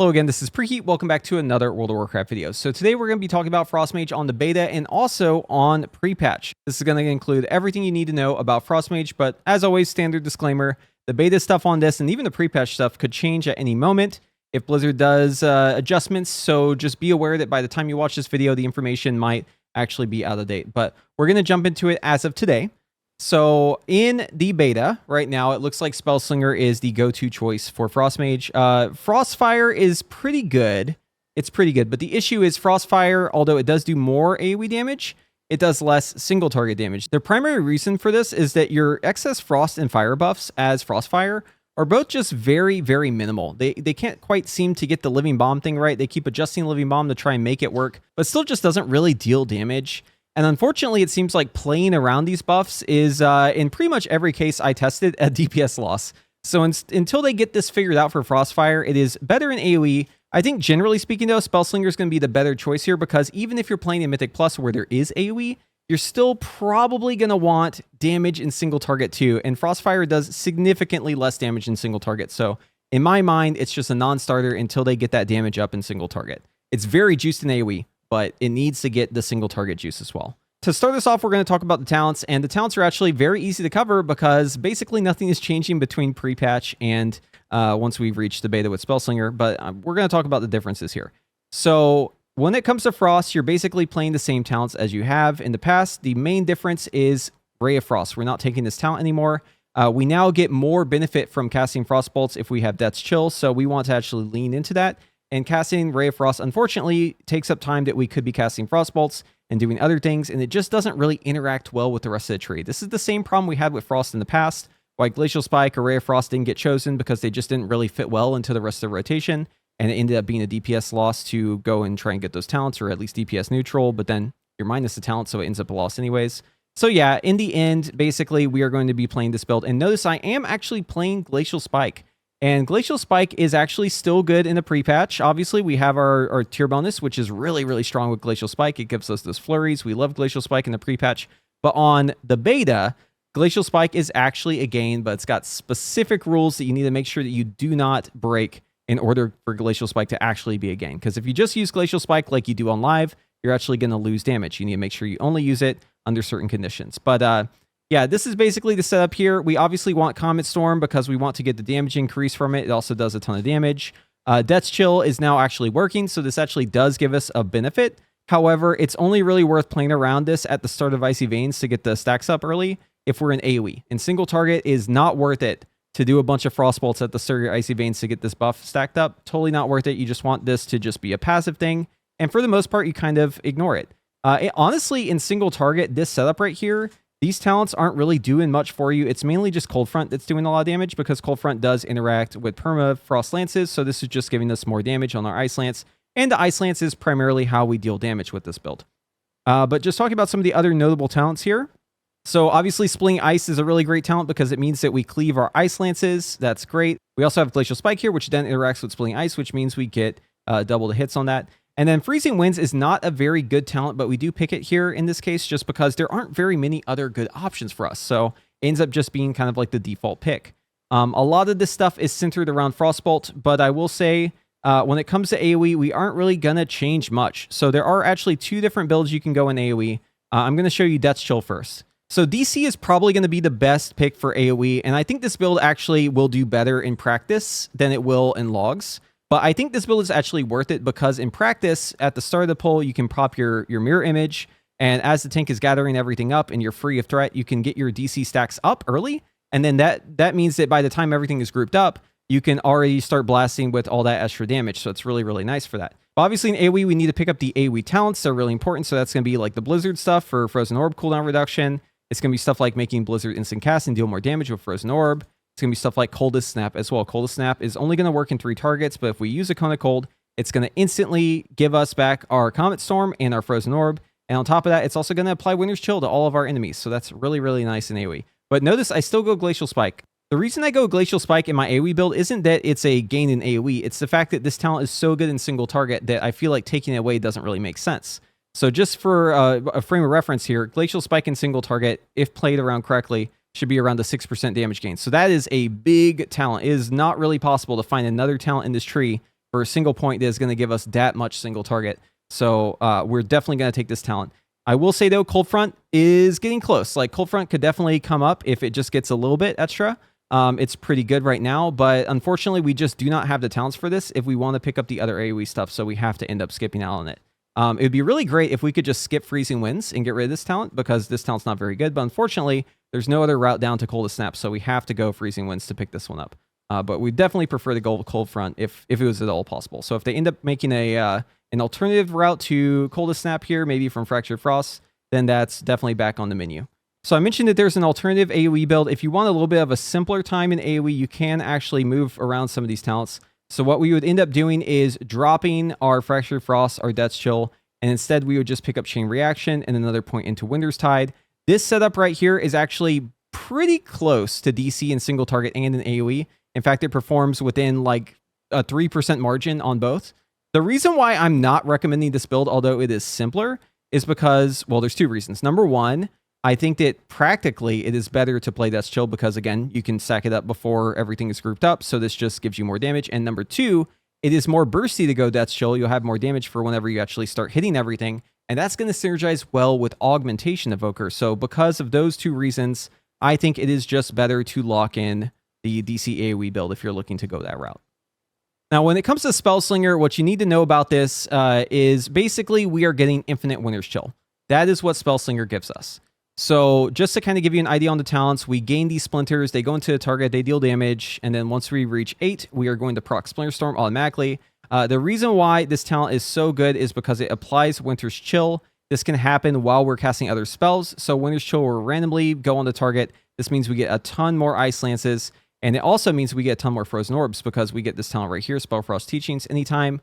Hello again, this is Preheat. Welcome back to another World of Warcraft video. So today we're going to be talking about Frost Mage on the beta and also on Prepatch. This is going to include everything you need to know about Frost Mage, but as always, standard disclaimer, the beta stuff on this and even the Prepatch stuff could change at any moment if Blizzard does adjustments, so just be aware that by the time you watch this video, the information might actually be out of date. But we're going to jump into it as of today. So in the beta right now, it looks like Spellslinger is the go-to choice for Frost Mage. Frostfire is pretty good. It's pretty good, but the issue is Frostfire, although it does do more AoE damage, it does less single target damage. The primary reason for this is that your excess frost and fire buffs as Frostfire are both just very, very minimal. They can't quite seem to get the living bomb thing right. They keep adjusting living bomb to try and make it work, but still just doesn't really deal damage. And unfortunately, it seems like playing around these buffs is, in pretty much every case I tested, a DPS loss. So until they get this figured out for Frostfire, it is better in AoE. I think generally speaking, though, Spellslinger is going to be the better choice here because even if you're playing in Mythic Plus where there is AoE, you're still probably going to want damage in single target too. And Frostfire does significantly less damage in single target. So in my mind, it's just a non-starter until they get that damage up in single target. It's very juiced in AoE, but it needs to get the single target juice as well. To start this off, we're going to talk about the talents, and the talents are actually very easy to cover because basically nothing is changing between pre-patch and once we've reached the beta with Spellslinger, but we're going to talk about the differences here. So when it comes to Frost, you're basically playing the same talents as you have in the past. The main difference is Ray of Frost. We're not taking this talent anymore. We now get more benefit from casting Frost Bolts if we have Death's Chill, so we want to actually lean into that. And casting Ray of Frost, unfortunately, takes up time that we could be casting Frost Bolts and doing other things, and it just doesn't really interact well with the rest of the tree. This is the same problem we had with Frost in the past, why Glacial Spike or Ray of Frost didn't get chosen because they just didn't really fit well into the rest of the rotation, and it ended up being a DPS loss to go and try and get those talents, or at least DPS neutral, but then you're minus the talent, so it ends up a loss anyways. So yeah, in the end, basically, we are going to be playing this build, and notice I am actually playing Glacial Spike. And Glacial Spike is actually still good in the pre-patch. Obviously, we have our tier bonus, which is really, really strong with Glacial Spike. It gives us those flurries. We love Glacial Spike in the pre-patch. But on the beta, Glacial Spike is actually a gain, but it's got specific rules that you need to make sure that you do not break in order for Glacial Spike to actually be a gain. Because if you just use Glacial Spike like you do on live, you're actually going to lose damage. You need to make sure you only use it under certain conditions. But yeah, this is basically the setup here. We obviously want Comet Storm because we want to get the damage increase from it. It also does a ton of damage. Death's Chill is now actually working, so this actually does give us a benefit. However, it's only really worth playing around this at the start of Icy Veins to get the stacks up early if we're in AoE. And single target is not worth it to do a bunch of Frost Bolts at the start of your Icy Veins to get this buff stacked up. Totally not worth it. You just want this to just be a passive thing. And for the most part, you kind of ignore it. Honestly, in single target, this setup right here, these talents aren't really doing much for you. It's mainly just Cold Front that's doing a lot of damage because Cold Front does interact with Perma Frost Lances, so this is just giving us more damage on our Ice Lance, and the Ice Lance is primarily how we deal damage with this build. But just talking about some of the other notable talents here. So obviously Splitting Ice is a really great talent because it means that we cleave our Ice Lances. That's great. We also have Glacial Spike here, which then interacts with Splitting Ice, which means we get double the hits on that. And then Freezing Winds is not a very good talent, but we do pick it here in this case just because there aren't very many other good options for us. So it ends up just being kind of like the default pick. A lot of this stuff is centered around Frostbolt, but I will say when it comes to AoE, we aren't really going to change much. So there are actually two different builds you can go in AoE. I'm going to show you Death's Chill first. So DC is probably going to be the best pick for AoE, and I think this build actually will do better in practice than it will in logs. But I think this build is actually worth it because in practice, at the start of the pull, you can pop your mirror image, and as the tank is gathering everything up and you're free of threat, you can get your DC stacks up early, and then that means that by the time everything is grouped up, you can already start blasting with all that extra damage, so it's really, really nice for that. But obviously in AoE, we need to pick up the AoE talents. They're really important, so that's going to be like the Blizzard stuff for Frozen Orb cooldown reduction. It's going to be stuff like making Blizzard instant cast and deal more damage with Frozen Orb. It's going to be stuff like Coldest Snap as well. Coldest Snap is only going to work in 3 targets, but if we use a Cone of Cold, it's going to instantly give us back our Comet Storm and our Frozen Orb. And on top of that, it's also going to apply Winter's Chill to all of our enemies. So that's really, really nice in AoE. But notice I still go Glacial Spike. The reason I go Glacial Spike in my AoE build isn't that it's a gain in AoE. It's the fact that this talent is so good in single target that I feel like taking it away doesn't really make sense. So just for a frame of reference here, Glacial Spike in single target, if played around correctly, should be around the 6% damage gain. So that is a big talent. It is not really possible to find another talent in this tree for a single point that is going to give us that much single target. So we're definitely going to take this talent. I will say, though, Cold Front is getting close. Like, Cold Front could definitely come up if it just gets a little bit extra. It's pretty good right now, but unfortunately, we just do not have the talents for this if we want to pick up the other AoE stuff, so we have to end up skipping out on it. It would be really great if we could just skip Freezing Winds and get rid of this talent, because this talent's not very good, but unfortunately, there's no other route down to Coldest Snap, so we have to go Freezing Winds to pick this one up. But we definitely prefer to go Cold Front if it was at all possible. So if they end up making an alternative route to Coldest Snap here, maybe from Fractured Frost, then that's definitely back on the menu. So I mentioned that there's an alternative AoE build. If you want a little bit of a simpler time in AoE, you can actually move around some of these talents. So what we would end up doing is dropping our Fractured Frost, our Death's Chill, and instead we would just pick up Chain Reaction and another point into Winter's Tide. This setup right here is actually pretty close to DC in single target and in AoE. In fact, it performs within like a 3% margin on both. The reason why I'm not recommending this build, although it is simpler, is because, well, there's two reasons. Number one, I think that practically it is better to play Death's Chill because, again, you can stack it up before everything is grouped up, so this just gives you more damage. And number two, it is more bursty to go Death's Chill. You'll have more damage for whenever you actually start hitting everything, and that's going to synergize well with Augmentation Evoker. So because of those two reasons, I think it is just better to lock in the DC AoE build if you're looking to go that route. Now, when it comes to Spellslinger, what you need to know about this is basically we are getting infinite Winter's Chill. That is what Spellslinger gives us. So just to kind of give you an idea on the talents, we gain these splinters, they go into the target, they deal damage, and then once we reach 8, we are going to proc Splinterstorm automatically. The reason why this talent is so good is because it applies Winter's Chill. This can happen while we're casting other spells, so Winter's Chill will randomly go on the target. This means we get a ton more Ice Lances, and it also means we get a ton more Frozen Orbs because we get this talent right here, Spellfrost Teachings. Anytime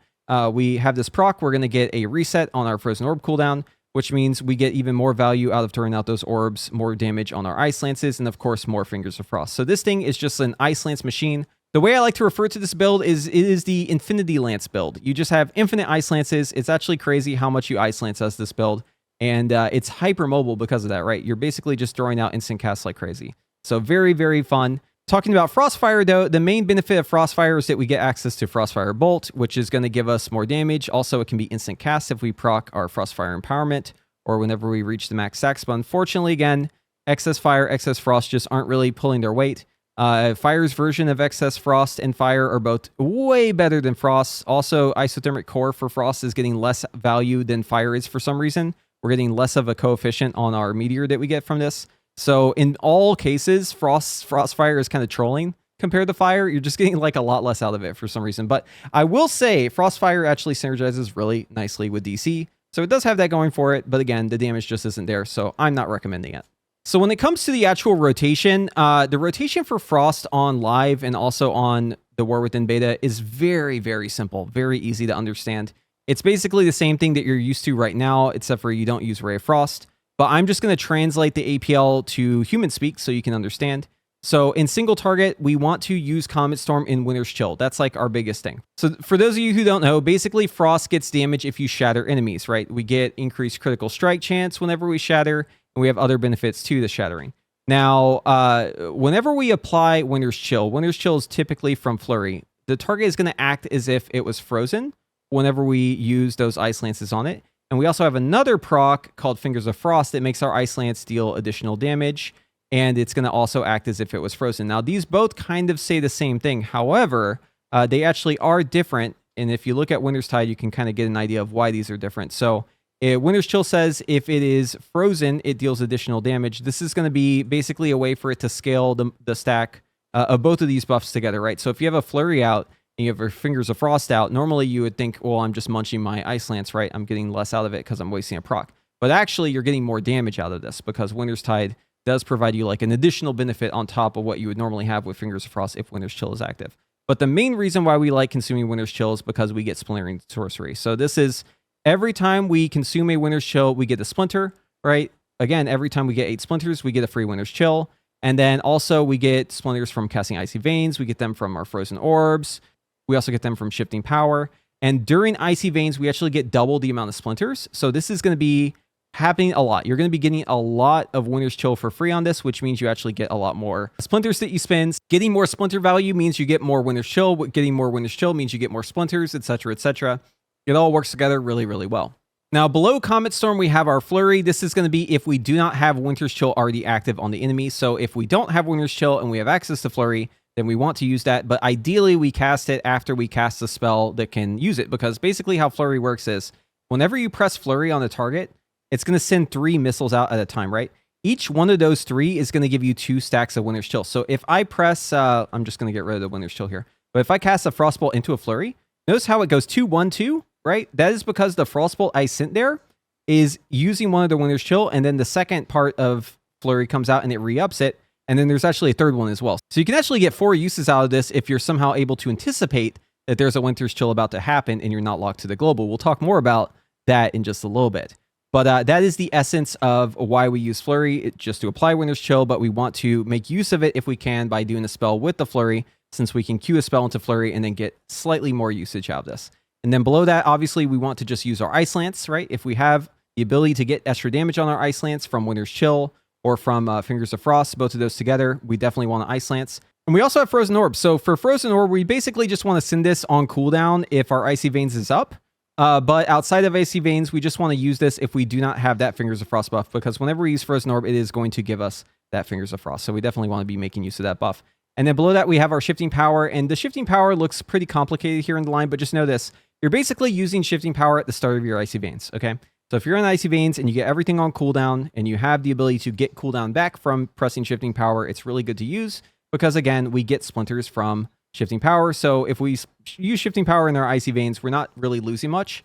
we have this proc, we're going to get a reset on our Frozen Orb cooldown, which means we get even more value out of throwing out those orbs, more damage on our Ice Lances, and of course, more Fingers of Frost. So this thing is just an Ice Lance machine. The way I like to refer to this build is it is the Infinity Lance build. You just have infinite Ice Lances. It's actually crazy how much you Ice Lance as this build, and it's hyper mobile because of that, right? You're basically just throwing out instant casts like crazy. So very, very fun. Talking about Frostfire, though, the main benefit of Frostfire is that we get access to Frostfire Bolt, which is going to give us more damage. Also, it can be instant cast if we proc our Frostfire Empowerment or whenever we reach the max stacks. But unfortunately, again, Excess Fire, Excess Frost just aren't really pulling their weight. Fire's version of Excess Frost and Fire are both way better than Frost. Also, Isothermic Core for Frost is getting less value than Fire is for some reason. We're getting less of a coefficient on our meteor that we get from this. So in all cases, Frostfire is kind of trolling compared to Fire. You're just getting like a lot less out of it for some reason. But I will say Frostfire actually synergizes really nicely with DC. So it does have that going for it. But again, the damage just isn't there. So I'm not recommending it. So when it comes to the actual rotation, the rotation for Frost on live and also on the War Within beta is very, very simple. Very easy to understand. It's basically the same thing that you're used to right now, except for you don't use Ray of Frost. But I'm just going to translate the APL to human speak so you can understand. So in single target, we want to use Comet Storm in Winter's Chill. That's like our biggest thing. So for those of you who don't know, basically Frost gets damage if you shatter enemies, right? We get increased critical strike chance whenever we shatter, and we have other benefits to the shattering. Now, whenever we apply Winter's Chill is typically from Flurry. The target is going to act as if it was frozen whenever we use those Ice Lances on it. And we also have another proc called Fingers of Frost that makes our Ice Lance deal additional damage, and it's going to also act as if it was frozen. Now, these both kind of say the same thing. However, they actually are different, and if you look at Winter's Tide, you can kind of get an idea of why these are different. So, Winter's Chill says if it is frozen, it deals additional damage. This is going to be basically a way for it to scale the stack of both of these buffs together, right? So if you have a Flurry out, and you have your Fingers of Frost out, normally you would think, well, I'm just munching my Ice Lance, right? I'm getting less out of it because I'm wasting a proc. But actually, you're getting more damage out of this because Winter's Tide does provide you like an additional benefit on top of what you would normally have with Fingers of Frost if Winter's Chill is active. But the main reason why we like consuming Winter's Chill is because we get Splintering Sorcery. So this is every time we consume a Winter's Chill, we get a Splinter, right? Again, every time we get 8 Splinters, we get a free Winter's Chill. And then also we get Splinters from casting Icy Veins. We get them from our Frozen Orbs. We also get them from Shifting Power. And during Icy Veins, we actually get double the amount of Splinters. So this is going to be happening a lot. You're going to be getting a lot of Winter's Chill for free on this, which means you actually get a lot more splinters that you spend. Getting more splinter value means you get more Winter's Chill. Getting more Winter's Chill means you get more splinters, etc., etc. It all works together really, really well. Now, below Comet Storm, we have our Flurry. This is going to be if we do not have Winter's Chill already active on the enemy. So if we don't have Winter's Chill and we have access to Flurry, then we want to use that. But ideally, we cast it after we cast a spell that can use it. Because basically how Flurry works is whenever you press Flurry on a target, it's going to send 3 missiles out at a time, right? Each one of those 3 is going to give you 2 stacks of Winter's Chill. So if I press, I'm just going to get rid of the Winter's Chill here. But if I cast a Frostbolt into a Flurry, notice how it goes 2, 1, 2, right? That is because the Frostbolt I sent there is using one of the Winter's Chill, and then the second part of Flurry comes out and it re-ups it, and then there's actually a third one as well. So you can actually get 4 uses out of this if you're somehow able to anticipate that there's a Winter's Chill about to happen and you're not locked to the global. We'll talk more about that in just a little bit. But that is the essence of why we use Flurry, just to apply Winter's Chill, but we want to make use of it if we can by doing a spell with the Flurry, since we can queue a spell into Flurry and then get slightly more usage out of this. And then below that, obviously, we want to just use our Ice Lance, right? If we have the ability to get extra damage on our Ice Lance from Winter's Chill or from Fingers of Frost, both of those together, we definitely want an Ice Lance. And we also have Frozen Orb. So for Frozen Orb, we basically just want to send this on cooldown if our Icy Veins is up. But outside of Icy Veins, we just want to use this if we do not have that Fingers of Frost buff, because whenever we use Frozen Orb, it is going to give us that Fingers of Frost. So we definitely want to be making use of that buff. And then below that, we have our Shifting Power. And the Shifting Power looks pretty complicated here in the line, but just know this. You're basically using Shifting Power at the start of your Icy Veins, okay? So if you're in Icy Veins and you get everything on cooldown and you have the ability to get cooldown back from pressing Shifting Power, it's really good to use because, again, we get splinters from Shifting Power. So if we use Shifting Power in our Icy Veins, we're not really losing much.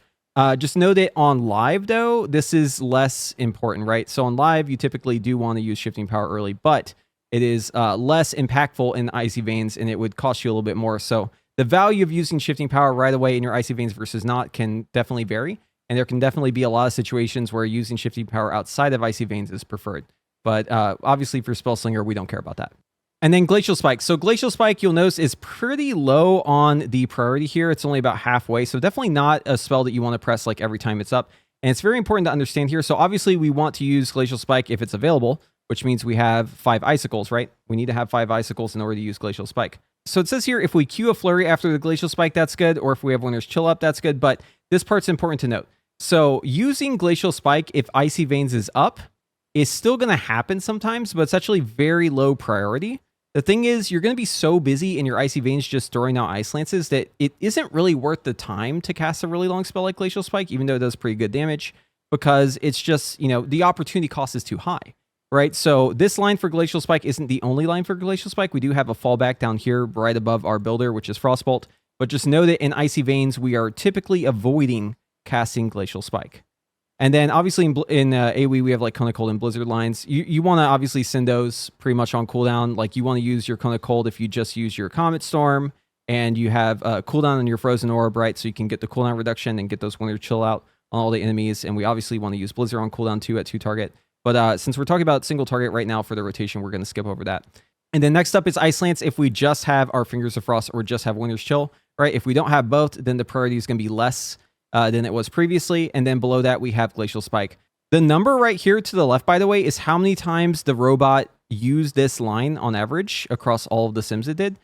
Just know that on live, though, this is less important, right? So on live, you typically do want to use Shifting Power early, but it is less impactful in Icy Veins, and it would cost you a little bit more. So the value of using Shifting Power right away in your Icy Veins versus not can definitely vary, and there can definitely be a lot of situations where using Shifting Power outside of Icy Veins is preferred. But obviously for Spellslinger, we don't care about that. And then Glacial Spike. So Glacial Spike, you'll notice, is pretty low on the priority here. It's only about halfway. So definitely not a spell that you want to press like every time it's up. And it's very important to understand here. So obviously we want to use Glacial Spike if it's available, which means we have 5 icicles, right? We need to have 5 icicles in order to use Glacial Spike. So it says here, if we queue a Flurry after the Glacial Spike, that's good. Or if we have Winter's Chill up, that's good. But this part's important to note. So using Glacial Spike, if Icy Veins is up, is still going to happen sometimes, but it's actually very low priority. The thing is, you're going to be so busy in your Icy Veins just throwing out Ice Lances that it isn't really worth the time to cast a really long spell like Glacial Spike, even though it does pretty good damage, because it's just, you know, the opportunity cost is too high, right? So this line for Glacial Spike isn't the only line for Glacial Spike. We do have a fallback down here right above our builder, which is Frostbolt. But just know that in Icy Veins, we are typically avoiding casting Glacial Spike. And then obviously in AoE, we have like Cone of Cold and Blizzard lines. You want to obviously send those pretty much on cooldown. Like you want to use your Cone of Cold if you just use your Comet Storm and you have cooldown on your Frozen Orb, right? So you can get the cooldown reduction and get those Winter Chill out on all the enemies. And we obviously want to use Blizzard on cooldown too at 2 target. But since we're talking about single target right now for the rotation, we're going to skip over that. And then next up is Ice Lance. If we just have our Fingers of Frost or just have Winter's Chill, right? If we don't have both, then the priority is going to be less than it was previously. And then below that, we have Glacial Spike. The number right here to the left, by the way, is how many times the robot used this line on average across all of the sims it did.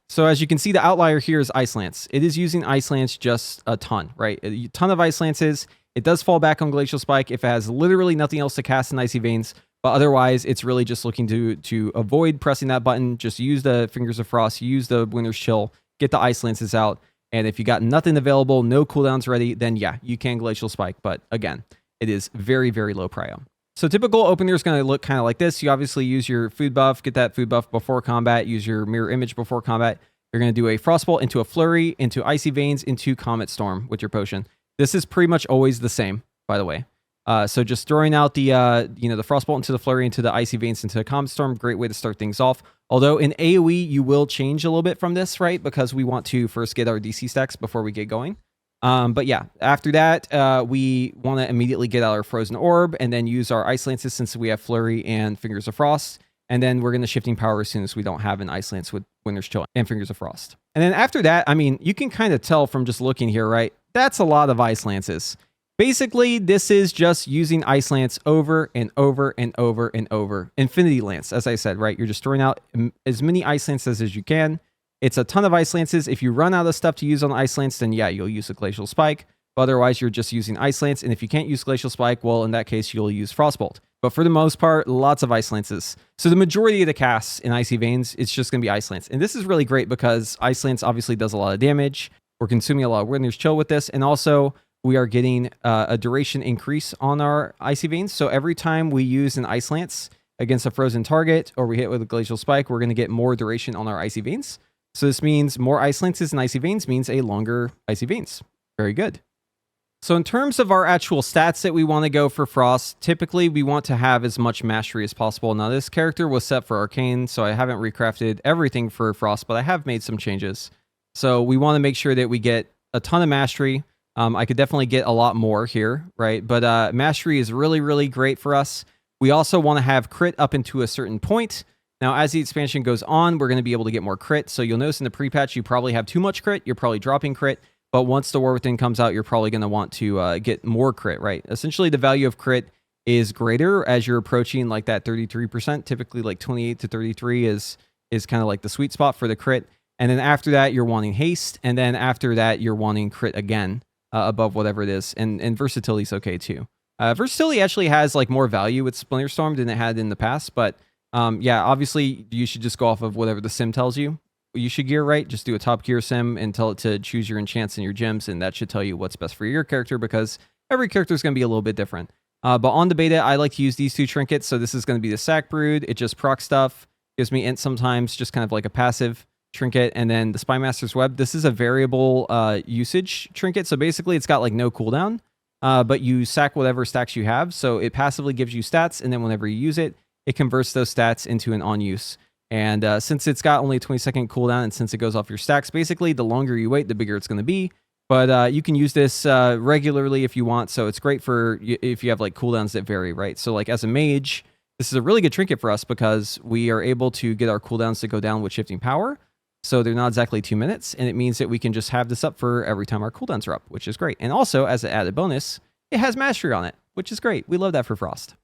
So as you can see, the outlier here is Ice Lance. It is using Ice Lance just a ton, right? A ton of Ice Lances. It does fall back on Glacial Spike if it has literally nothing else to cast in Icy Veins. But otherwise, it's really just looking to avoid pressing that button. Just use the Fingers of Frost, use the Winter's Chill, get the Ice Lances out. And if you got nothing available, no cooldowns ready, then yeah, you can Glacial Spike. But again, it is very, very low prio. So typical opener is going to look kind of like this. You obviously use your food buff, get that food buff before combat, use your mirror image before combat. You're going to do a Frostbolt into a Flurry, into Icy Veins, into Comet Storm with your potion. This is pretty much always the same, by the way. So just throwing out the the Frostbolt into the Flurry, into the Icy Veins, into the Comet Storm, great way to start things off. Although in AoE, you will change a little bit from this, right? Because we want to first get our DC stacks before we get going. But yeah, after that, we want to immediately get out our Frozen Orb and then use our Ice Lances since we have Flurry and Fingers of Frost. And then we're going to Shifting Power as soon as we don't have an Ice Lance with Winter's Chill and Fingers of Frost. And then after that, I mean, you can kind of tell from just looking here, right? That's a lot of Ice Lances. Basically, this is just using Ice Lance over and over and over and over. Infinity Lance, as I said, right? You're just throwing out as many Ice Lances as you can. It's a ton of Ice Lances. If you run out of stuff to use on Ice Lance, then yeah, you'll use a Glacial Spike. But otherwise, you're just using Ice Lance. And if you can't use Glacial Spike, well, in that case, you'll use Frostbolt. But for the most part, lots of Ice Lances. So the majority of the casts in Icy Veins, it's just going to be Ice Lance. And this is really great because Ice Lance obviously does a lot of damage. We're consuming a lot of Winter's Chill with this. And also, we are getting a duration increase on our Icy Veins. So every time we use an Ice Lance against a frozen target or we hit with a Glacial Spike, we're going to get more duration on our Icy Veins. So this means more Ice Lances and Icy Veins means a longer Icy Veins. Very good. So in terms of our actual stats that we want to go for Frost, typically we want to have as much mastery as possible. Now this character was set for Arcane, so I haven't recrafted everything for Frost, but I have made some changes. So we want to make sure that we get a ton of mastery. I could definitely get a lot more here, right? But mastery is really, really great for us. We also want to have crit up into a certain point. Now, as the expansion goes on, we're going to be able to get more crit. So you'll notice in the pre-patch, you probably have too much crit. You're probably dropping crit. But once the War Within comes out, you're probably going to want to get more crit, right? Essentially, the value of crit is greater as you're approaching like that 33%. Typically, like 28 to 33 is kind of like the sweet spot for the crit. And then after that, you're wanting haste. And then after that, you're wanting crit again above whatever it is. And versatility is okay too. Versatility actually has like more value with Splinterstorm than it had in the past. But yeah, obviously, you should just go off of whatever the sim tells you. You should gear, right? Just do a top gear sim and tell it to choose your enchants and your gems, and that should tell you what's best for your character because every character is going to be a little bit different. But on the beta, I like to use these two trinkets. So this is going to be the Sack Brood. It just procs stuff, gives me int sometimes, just kind of like a passive trinket. And then the Spymaster's Web. This is a variable usage trinket. So basically, it's got like no cooldown, but you sack whatever stacks you have. So it passively gives you stats, and then whenever you use it, it converts those stats into an on-use. And since it's got only a 20-second cooldown and since it goes off your stacks, basically, the longer you wait, the bigger it's going to be. But you can use this regularly if you want. So it's great for if you have like cooldowns that vary, right? So like as a mage, this is a really good trinket for us because we are able to get our cooldowns to go down with shifting power. So they're not exactly 2 minutes. And it means that we can just have this up for every time our cooldowns are up, which is great. And also, as an added bonus, it has mastery on it, which is great. We love that for Frost.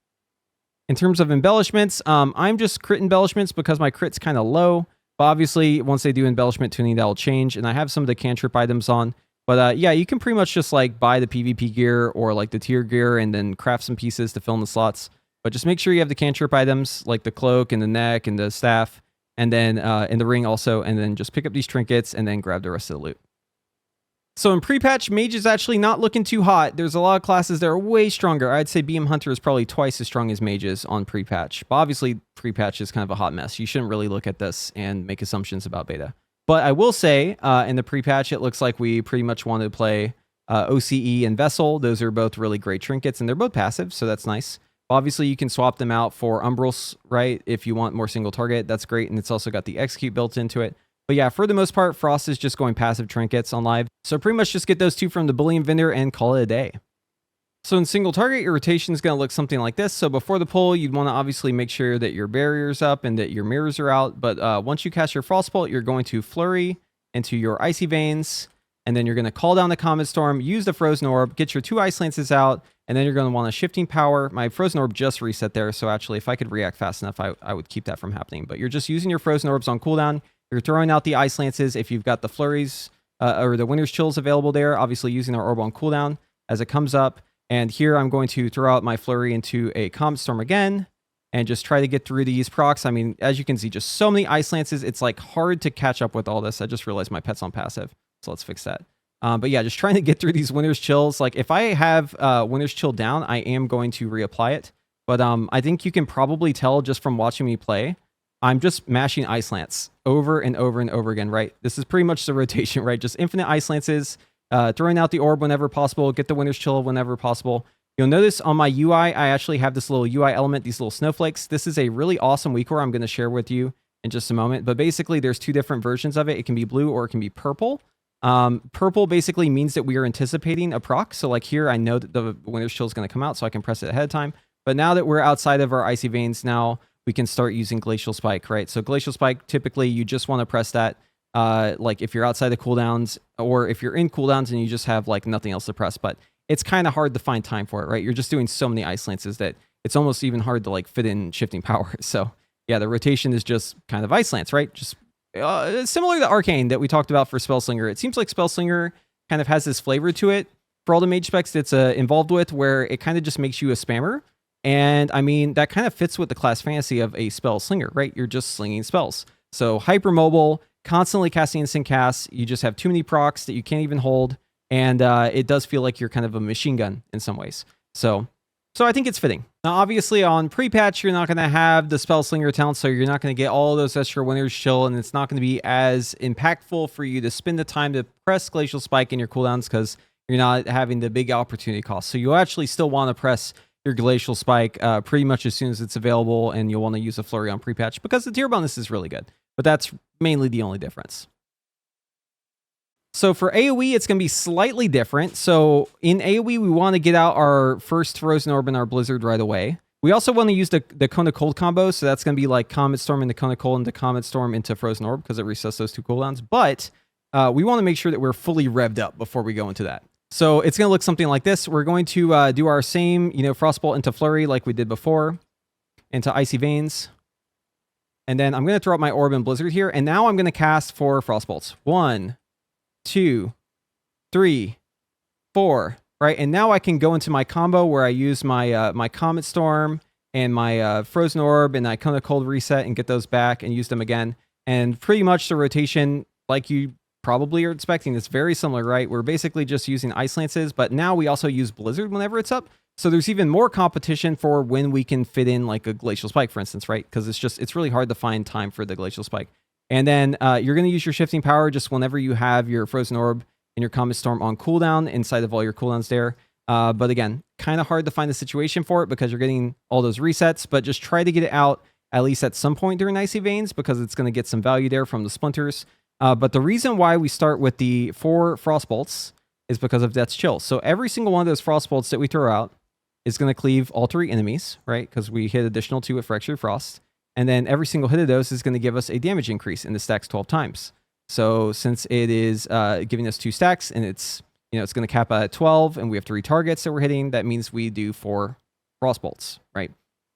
In terms of embellishments, I'm just crit embellishments because my crit's kind of low. But obviously, once they do embellishment tuning, that will change. And I have some of the cantrip items on. But yeah, you can pretty much just like buy the PvP gear or like the tier gear and then craft some pieces to fill in the slots. But just make sure you have the cantrip items like the cloak and the neck and the staff. And then in the ring also. And then just pick up these trinkets and then grab the rest of the loot. So in pre-patch, Mage is actually not looking too hot. There's a lot of classes that are way stronger. I'd say BM Hunter is probably twice as strong as Mages on pre-patch. But obviously, pre-patch is kind of a hot mess. You shouldn't really look at this and make assumptions about beta. But I will say, in the pre-patch, it looks like we pretty much want to play OCE and Vessel. Those are both really great trinkets, and they're both passive, so that's nice. Obviously, you can swap them out for Umbrals, right? If you want more single target, that's great. And it's also got the Execute built into it. But yeah, for the most part, Frost is just going passive trinkets on live. So pretty much just get those two from the Bullion vendor and call it a day. So in single target, your rotation is going to look something like this. So before the pull, you'd want to obviously make sure that your barrier's up and that your mirrors are out. But once you cast your Frostbolt, you're going to flurry into your Icy Veins. And then you're going to call down the Comet Storm, use the Frozen Orb, get your 2 Ice Lances out. And then you're going to want a Shifting Power. My Frozen Orb just reset there. So actually, if I could react fast enough, I would keep that from happening. But you're just using your Frozen Orbs on cooldown. You're throwing out the Ice Lances if you've got the flurries or the Winter's Chills available there. Obviously using our Orb on cooldown as it comes up. And here I'm going to throw out my flurry into a Comet Storm again and just try to get through these procs. I mean, as you can see, just so many Ice Lances. It's like hard to catch up with all this. I just realized my pet's on passive. So let's fix that. But yeah, just trying to get through these Winter's Chills. Like if I have Winter's Chill down, I am going to reapply it. But I think you can probably tell just from watching me play, I'm just mashing Ice Lance over and over and over again, right? This is pretty much the rotation, right? Just infinite Ice Lances, throwing out the orb whenever possible, get the Winter's Chill whenever possible. You'll notice on my UI, I actually have this little UI element, these little snowflakes. This is a really awesome Weakaura I'm going to share with you in just a moment. But basically, there's 2 different versions of it. It can be blue or it can be purple. Purple basically means that we are anticipating a proc. So like here, I know that the Winter's Chill is going to come out, so I can press it ahead of time. But now that we're outside of our Icy Veins, now we can start using Glacial Spike, right? So Glacial Spike, typically you just want to press that like if you're outside the cooldowns or if you're in cooldowns and you just have like nothing else to press. But it's kind of hard to find time for it, right? You're just doing so many Ice Lances that it's almost even hard to like fit in shifting power. So yeah, the rotation is just kind of Ice Lance, right? Just similar to Arcane that we talked about for Spellslinger. It seems like Spellslinger kind of has this flavor to it for all the mage specs it's involved with, where it kind of just makes you a spammer. And I mean, that kind of fits with the class fantasy of a Spellslinger, right? You're just slinging spells. So hyper mobile, constantly casting instant casts. You just have too many procs that you can't even hold. And it does feel like you're kind of a machine gun in some ways. So I think it's fitting. Now, obviously, on pre-patch, you're not going to have the Spellslinger talent, so you're not going to get all those extra Winter's Chill, and it's not going to be as impactful for you to spend the time to press Glacial Spike in your cooldowns because you're not having the big opportunity cost. So you'll actually still want to press your Glacial Spike pretty much as soon as it's available, and you'll want to use a Flurry on pre-patch because the tier bonus is really good. But that's mainly the only difference. So for AoE, it's going to be slightly different. So in AoE, we want to get out our first Frozen Orb and our Blizzard right away. We also want to use the Cone of Cold combo. So that's going to be like Comet Storm into Cone of Cold into Comet Storm into Frozen Orb because it resets those two cooldowns. But we want to make sure that we're fully revved up before we go into that. So it's going to look something like this. We're going to do our same, Frostbolt into Flurry like we did before, into Icy Veins. And then I'm going to throw out my Orb and Blizzard here. And now I'm going to cast 4 Frostbolts. 1, 2, 3, 4, right? And now I can go into my combo where I use my my Comet Storm and my Frozen Orb, and I kind of cold reset and get those back and use them again. And pretty much the rotation, like you probably are expecting, is very similar, right? We're basically just using Ice Lances, but now we also use Blizzard whenever it's up. So there's even more competition for when we can fit in like a Glacial Spike, for instance, right? Because it's really hard to find time for the Glacial Spike. And then you're going to use your shifting power just whenever you have your Frozen Orb and your Comet Storm on cooldown inside of all your cooldowns there. But again, kind of hard to find the situation for it because you're getting all those resets, but just try to get it out at least at some point during Icy Veins because it's going to get some value there from the Splinters. But the reason why we start with the 4 Frostbolts is because of Death's Chill. So every single one of those Frostbolts that we throw out is going to cleave all 3 enemies, right? Because we hit additional 2 with Fractured Frost. And then every single hit of those is going to give us a damage increase in the stacks 12 times. So since it is giving us 2 stacks and it's it's going to cap out at 12 and we have 3 targets that we're hitting, that means we do 4 Frostbolts, right?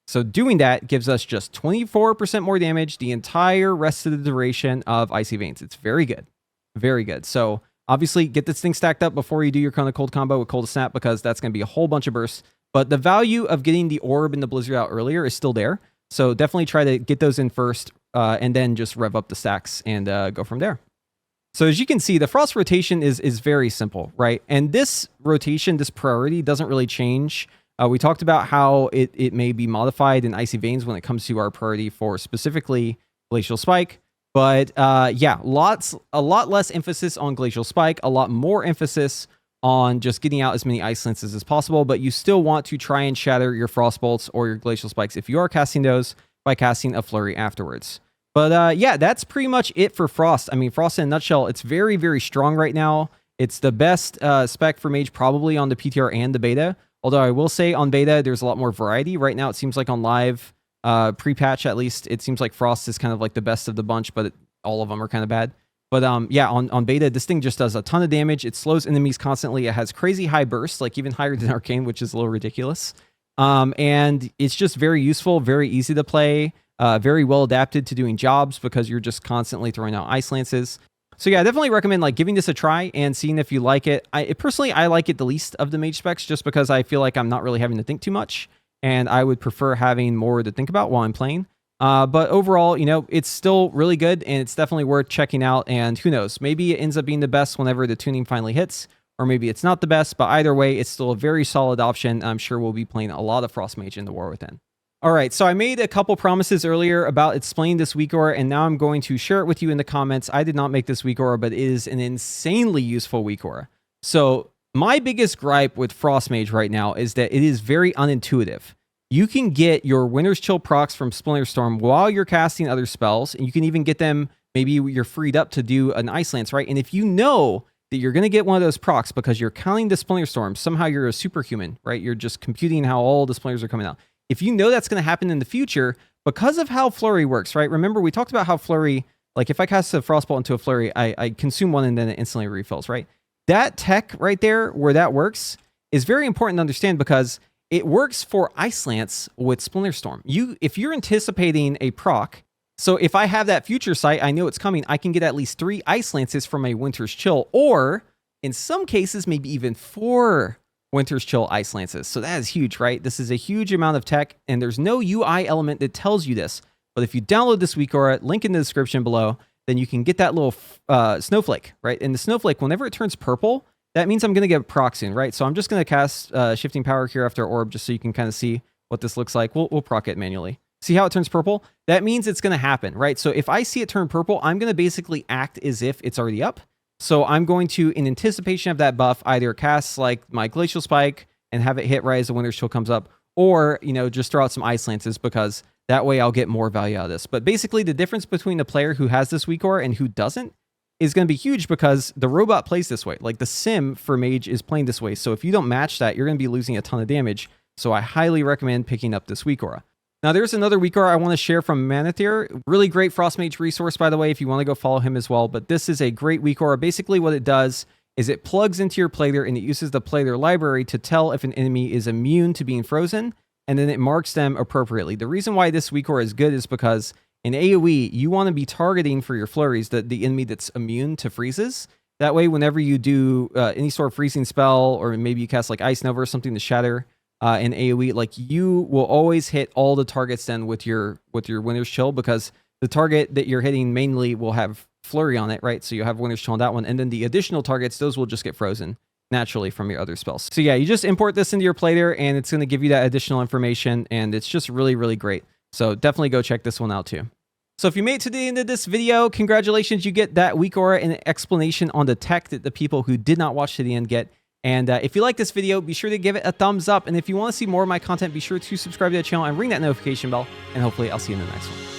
So doing that gives us just 24% more damage the entire rest of the duration of Icy Veins. It's very good. Very good. So obviously get this thing stacked up before you do your Cone of Cold combo with Cold Snap because that's going to be a whole bunch of bursts. But the value of getting the Orb and the Blizzard out earlier is still there. So definitely try to get those in first and then just rev up the stacks and go from there. So as you can see, the Frost rotation is very simple, right? And this rotation, this priority doesn't really change. We talked about how it may be modified in Icy Veins when it comes to our priority for specifically Glacial Spike. But yeah, a lot less emphasis on Glacial Spike, a lot more emphasis on just getting out as many Ice Lances as possible, but you still want to try and shatter your Frostbolts or your Glacial Spikes if you are casting those by casting a Flurry afterwards. But yeah, that's pretty much it for Frost. I mean, Frost in a nutshell, it's very, very strong right now. It's the best spec for Mage probably on the PTR and the beta, although I will say on beta, there's a lot more variety. Right now, it seems like on live, pre-patch at least, it seems like Frost is kind of like the best of the bunch, but all of them are kind of bad. But yeah, on beta, this thing just does a ton of damage. It slows enemies constantly. It has crazy high bursts, like even higher than Arcane, which is a little ridiculous. And it's just very useful, very easy to play, very well adapted to doing jobs because you're just constantly throwing out Ice Lances. So yeah, I definitely recommend like giving this a try and seeing if you like it. Personally, I like it the least of the mage specs just because I feel like I'm not really having to think too much. And I would prefer having more to think about while I'm playing. But overall, it's still really good and it's definitely worth checking out. And who knows, maybe it ends up being the best whenever the tuning finally hits, or maybe it's not the best, but either way, it's still a very solid option. I'm sure we'll be playing a lot of Frost Mage in the War Within. All right, so I made a couple promises earlier about explaining this Weakaura, and now I'm going to share it with you in the comments. I did not make this Weakaura, but it is an insanely useful Weakaura. So my biggest gripe with Frost Mage right now is that it is very unintuitive. You can get your Winter's Chill procs from Splinterstorm while you're casting other spells, and you can even get them, maybe you're freed up to do an Ice Lance, right? And if you know that you're going to get one of those procs because you're counting the Splinterstorm, somehow you're a superhuman, right? You're just computing how all the Splinters are coming out. If you know that's going to happen in the future, because of how Flurry works, right? Remember, we talked about how Flurry, like if I cast a Frostbolt into a Flurry, I consume one and then it instantly refills, right? That tech right there, where that works, is very important to understand because it works for Ice Lance with Splinterstorm. If you're anticipating a proc, so if I have that future sight, I know it's coming, I can get at least 3 Ice Lances from a Winter's Chill, or in some cases, maybe even 4 Winter's Chill Ice Lances. So that is huge, right? This is a huge amount of tech, and there's no UI element that tells you this. But if you download this Weakaura, link in the description below, then you can get that little snowflake, right? And the snowflake, whenever it turns purple, that means I'm going to get a proc soon, right? So I'm just going to cast Shifting Power here after Orb, just so you can kind of see what this looks like. We'll proc it manually. See how it turns purple? That means it's going to happen, right? So if I see it turn purple, I'm going to basically act as if it's already up. So I'm going to, in anticipation of that buff, either cast like my Glacial Spike and have it hit right as the Winter's Chill comes up, or, you know, just throw out some Ice Lances, because that way I'll get more value out of this. But basically the difference between the player who has this Weakaura and who doesn't is going to be huge, because the robot plays this way. Like the sim for Mage is playing this way. So if you don't match that, you're going to be losing a ton of damage. So I highly recommend picking up this Weakaura. Now, there's another Weakaura I want to share from Manather. Really great Frost Mage resource, by the way, if you want to go follow him as well. But this is a great Weakaura. Basically, what it does is it plugs into your player, and it uses the player library to tell if an enemy is immune to being frozen, and then it marks them appropriately. The reason why this Weakaura is good is because in AoE, you want to be targeting for your flurries the enemy that's immune to freezes. That way, whenever you do any sort of freezing spell, or maybe you cast like Ice Nova or something to shatter, in AoE, like you will always hit all the targets then with your Winter's Chill, because the target that you're hitting mainly will have Flurry on it, right? So you have Winter's Chill on that one, and then the additional targets, those will just get frozen naturally from your other spells. So yeah, you just import this into your player, and it's going to give you that additional information, and it's just really, really great. So definitely go check this one out too. So if you made it to the end of this video, congratulations, you get that Weakaura and an explanation on the tech that the people who did not watch to the end get. And if you like this video, be sure to give it a thumbs up. And if you want to see more of my content, be sure to subscribe to the channel and ring that notification bell. And hopefully I'll see you in the next one.